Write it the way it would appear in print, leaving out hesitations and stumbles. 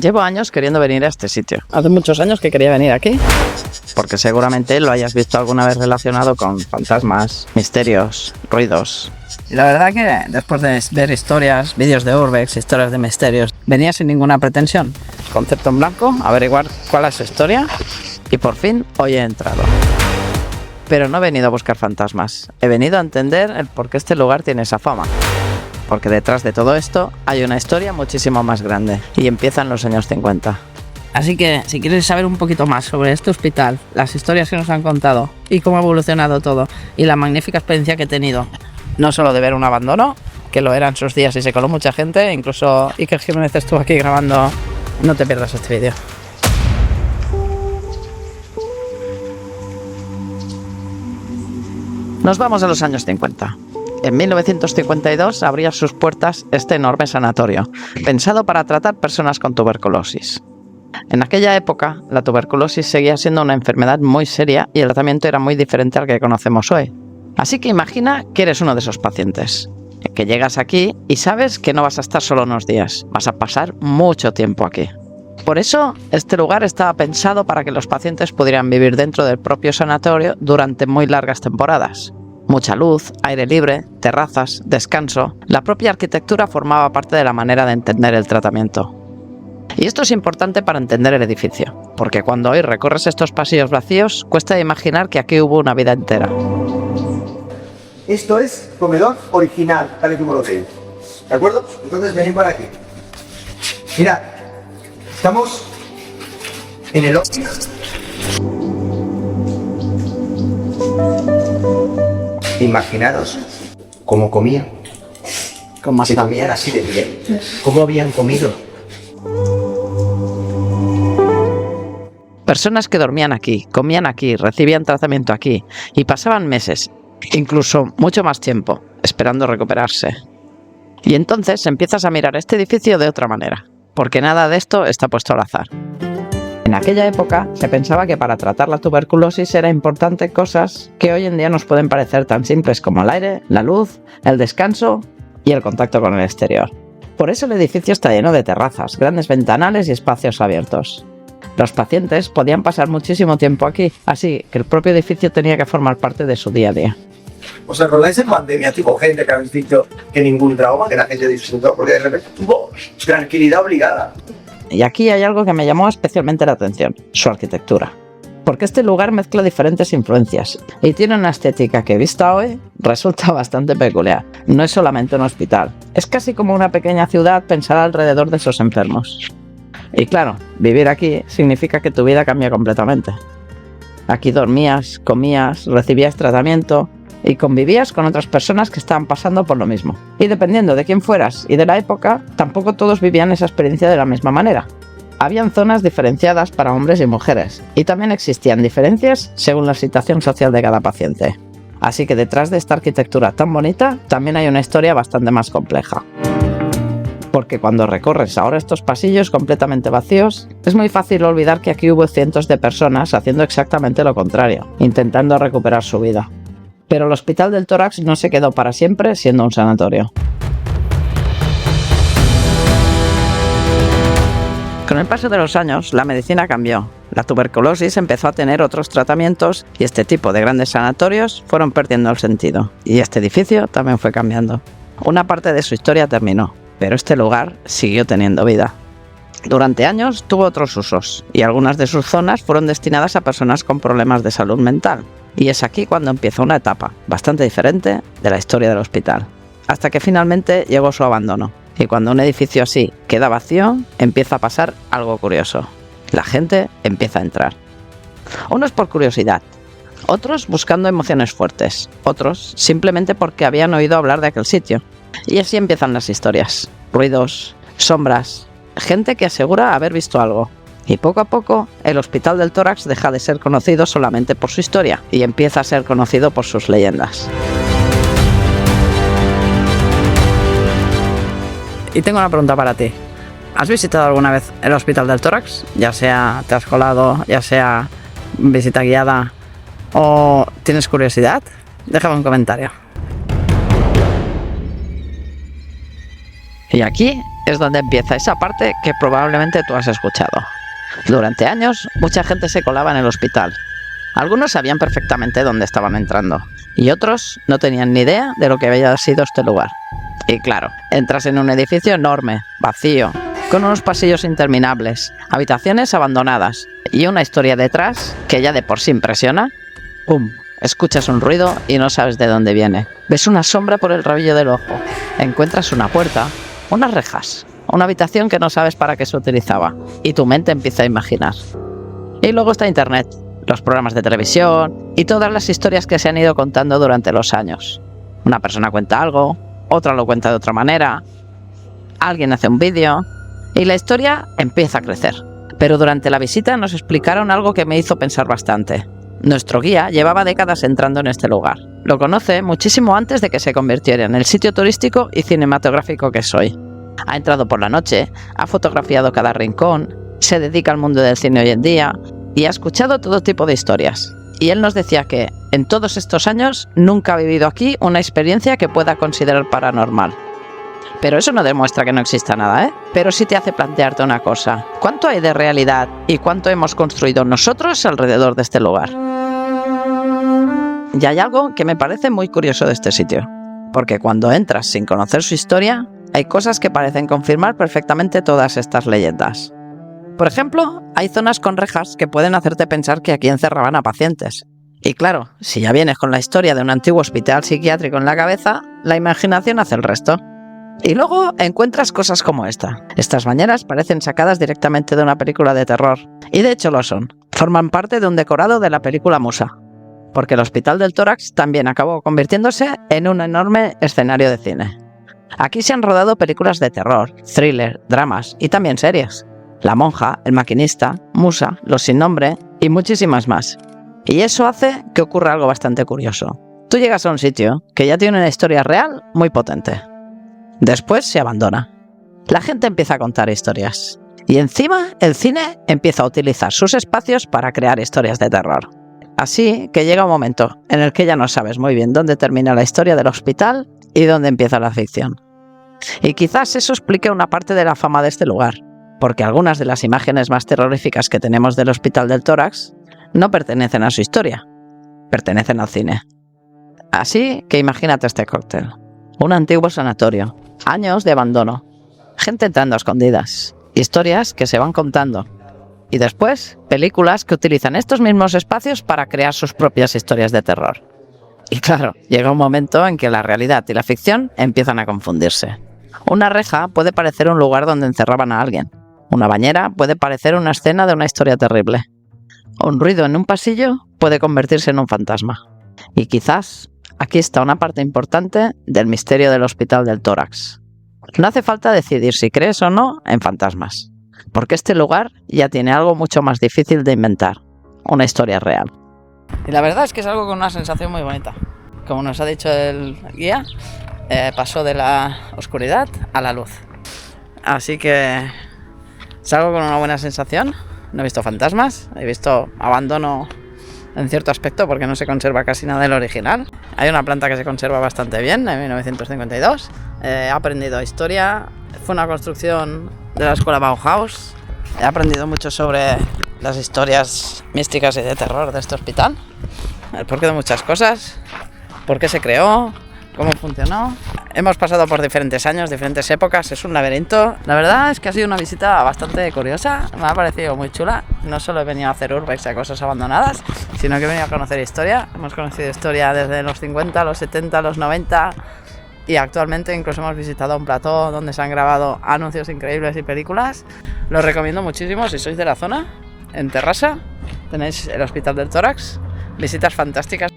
Llevo años queriendo venir a este sitio. Hace muchos años que quería venir aquí, porque seguramente lo hayas visto alguna vez relacionado con fantasmas, misterios, ruidos. Y la verdad que después de ver historias, vídeos de Urbex, historias de misterios, venía sin ninguna pretensión. Concepto en blanco, averiguar cuál es su historia y por fin hoy he entrado. Pero no he venido a buscar fantasmas, he venido a entender el por qué este lugar tiene esa fama. Porque detrás de todo esto hay una historia muchísimo más grande y empieza en los años 50. Así que si quieres saber un poquito más sobre este hospital, las historias que nos han contado y cómo ha evolucionado todo y la magnífica experiencia que he tenido, no solo de ver un abandono, que lo era en sus días y se coló mucha gente, incluso Iker Jiménez estuvo aquí grabando, no te pierdas este vídeo. Nos vamos a los años 50. En 1952 abría sus puertas este enorme sanatorio, pensado para tratar personas con tuberculosis. En aquella época, la tuberculosis seguía siendo una enfermedad muy seria y el tratamiento era muy diferente al que conocemos hoy. Así que imagina que eres uno de esos pacientes, que llegas aquí y sabes que no vas a estar solo unos días, vas a pasar mucho tiempo aquí. Por eso, este lugar estaba pensado para que los pacientes pudieran vivir dentro del propio sanatorio durante muy largas temporadas. Mucha luz, aire libre, terrazas, descanso. La propia arquitectura formaba parte de la manera de entender el tratamiento. Y esto es importante para entender el edificio, porque cuando hoy recorres estos pasillos vacíos, cuesta imaginar que aquí hubo una vida entera. Esto es comedor original, tal y como lo veis. ¿De acuerdo? Entonces venid por aquí. Mirad, estamos en el óptico. Imaginaros cómo comían. ¿Cómo Se comían así de bien. ¿Cómo habían comido? Personas que dormían aquí, comían aquí, recibían tratamiento aquí y pasaban meses, incluso mucho más tiempo, esperando recuperarse. Y entonces empiezas a mirar este edificio de otra manera, porque nada de esto está puesto al azar. En aquella época se pensaba que para tratar la tuberculosis era importante cosas que hoy en día nos pueden parecer tan simples como el aire, la luz, el descanso y el contacto con el exterior. Por eso el edificio está lleno de terrazas, grandes ventanales y espacios abiertos. Los pacientes podían pasar muchísimo tiempo aquí, así que el propio edificio tenía que formar parte de su día a día. ¿Os acordáis en pandemia, tipo gente que habéis dicho que ningún trauma, que la gente disfrutó, porque de repente tuvo tranquilidad obligada? Y aquí hay algo que me llamó especialmente la atención, su arquitectura. Porque este lugar mezcla diferentes influencias y tiene una estética que, vista hoy, resulta bastante peculiar. No es solamente un hospital, es casi como una pequeña ciudad pensada alrededor de esos enfermos. Y claro, vivir aquí significa que tu vida cambia completamente. Aquí dormías, comías, recibías tratamiento y convivías con otras personas que estaban pasando por lo mismo. Y dependiendo de quién fueras y de la época, tampoco todos vivían esa experiencia de la misma manera. Habían zonas diferenciadas para hombres y mujeres, y también existían diferencias según la situación social de cada paciente. Así que detrás de esta arquitectura tan bonita, también hay una historia bastante más compleja. Porque cuando recorres ahora estos pasillos completamente vacíos, es muy fácil olvidar que aquí hubo cientos de personas haciendo exactamente lo contrario, intentando recuperar su vida. Pero el Hospital del Tórax no se quedó para siempre siendo un sanatorio. Con el paso de los años, la medicina cambió. La tuberculosis empezó a tener otros tratamientos y este tipo de grandes sanatorios fueron perdiendo el sentido. Y este edificio también fue cambiando. Una parte de su historia terminó, pero este lugar siguió teniendo vida. Durante años tuvo otros usos y algunas de sus zonas fueron destinadas a personas con problemas de salud mental. Y es aquí cuando empieza una etapa bastante diferente de la historia del hospital, hasta que finalmente llegó su abandono. Y cuando un edificio así queda vacío, empieza a pasar algo curioso. La gente empieza a entrar. Unos por curiosidad, otros buscando emociones fuertes, otros simplemente porque habían oído hablar de aquel sitio. Y así empiezan las historias. Ruidos, sombras, gente que asegura haber visto algo. Y poco a poco, el Hospital del Tórax deja de ser conocido solamente por su historia y empieza a ser conocido por sus leyendas. Y tengo una pregunta para ti. ¿Has visitado alguna vez el Hospital del Tórax? Ya sea te has colado, ya sea visita guiada o tienes curiosidad. Déjame un comentario. Y aquí es donde empieza esa parte que probablemente tú has escuchado. Durante años, mucha gente se colaba en el hospital. Algunos sabían perfectamente dónde estaban entrando y otros no tenían ni idea de lo que había sido este lugar. Y claro, entras en un edificio enorme, vacío, con unos pasillos interminables, habitaciones abandonadas y una historia detrás que ya de por sí impresiona. ¡Pum! Escuchas un ruido y no sabes de dónde viene. Ves una sombra por el rabillo del ojo. Encuentras una puerta, unas rejas, una habitación que no sabes para qué se utilizaba y tu mente empieza a imaginar. Y luego está Internet, los programas de televisión y todas las historias que se han ido contando durante los años. Una persona cuenta algo, otra lo cuenta de otra manera, alguien hace un vídeo y la historia empieza a crecer. Pero durante la visita nos explicaron algo que me hizo pensar bastante. Nuestro guía llevaba décadas entrando en este lugar. Lo conoce muchísimo antes de que se convirtiera en el sitio turístico y cinematográfico que es hoy. Ha entrado por la noche, ha fotografiado cada rincón, se dedica al mundo del cine hoy en día y ha escuchado todo tipo de historias. Y él nos decía que, en todos estos años, nunca ha vivido aquí una experiencia que pueda considerar paranormal. Pero eso no demuestra que no exista nada, ¿eh? Pero sí te hace plantearte una cosa. ¿Cuánto hay de realidad y cuánto hemos construido nosotros alrededor de este lugar? Y hay algo que me parece muy curioso de este sitio. Porque cuando entras sin conocer su historia, hay cosas que parecen confirmar perfectamente todas estas leyendas. Por ejemplo, hay zonas con rejas que pueden hacerte pensar que aquí encerraban a pacientes. Y claro, si ya vienes con la historia de un antiguo hospital psiquiátrico en la cabeza, la imaginación hace el resto. Y luego encuentras cosas como esta. Estas bañeras parecen sacadas directamente de una película de terror. Y de hecho lo son. Forman parte de un decorado de la película Musa. Porque el Hospital del Tórax también acabó convirtiéndose en un enorme escenario de cine. Aquí se han rodado películas de terror, thriller, dramas y también series. La monja, El maquinista, Musa, Los sin nombre y muchísimas más. Y eso hace que ocurra algo bastante curioso. Tú llegas a un sitio que ya tiene una historia real muy potente. Después se abandona. La gente empieza a contar historias. Y encima el cine empieza a utilizar sus espacios para crear historias de terror. Así que llega un momento en el que ya no sabes muy bien dónde termina la historia del hospital y dónde empieza la ficción. Y quizás eso explique una parte de la fama de este lugar, porque algunas de las imágenes más terroríficas que tenemos del Hospital del Tórax no pertenecen a su historia, pertenecen al cine. Así que imagínate este cóctel. Un antiguo sanatorio, años de abandono, gente entrando a escondidas, historias que se van contando. Y después, películas que utilizan estos mismos espacios para crear sus propias historias de terror. Y claro, llega un momento en que la realidad y la ficción empiezan a confundirse. Una reja puede parecer un lugar donde encerraban a alguien. Una bañera puede parecer una escena de una historia terrible. Un ruido en un pasillo puede convertirse en un fantasma. Y quizás aquí está una parte importante del misterio del Hospital del Tórax. No hace falta decidir si crees o no en fantasmas, porque este lugar ya tiene algo mucho más difícil de inventar, una historia real. Y la verdad es que es algo con una sensación muy bonita. Como nos ha dicho el guía, pasó de la oscuridad a la luz. Así que salgo con una buena sensación. No he visto fantasmas, he visto abandono en cierto aspecto porque no se conserva casi nada del original. Hay una planta que se conserva bastante bien, de 1952. He aprendido historia, fue una construcción de la escuela Bauhaus. He aprendido mucho sobre las historias místicas y de terror de este hospital, el porqué de muchas cosas, por qué se creó, cómo funcionó. Hemos pasado por diferentes años, diferentes épocas, es un laberinto. La verdad es que ha sido una visita bastante curiosa, me ha parecido muy chula. No solo he venido a hacer urbex y a cosas abandonadas, sino que he venido a conocer historia. Hemos conocido historia desde los 50, los 70, los 90 y actualmente incluso hemos visitado un plató donde se han grabado anuncios increíbles y películas. Los recomiendo muchísimo si sois de la zona. En Terrassa tenéis el Hospital del Tórax, visitas fantásticas.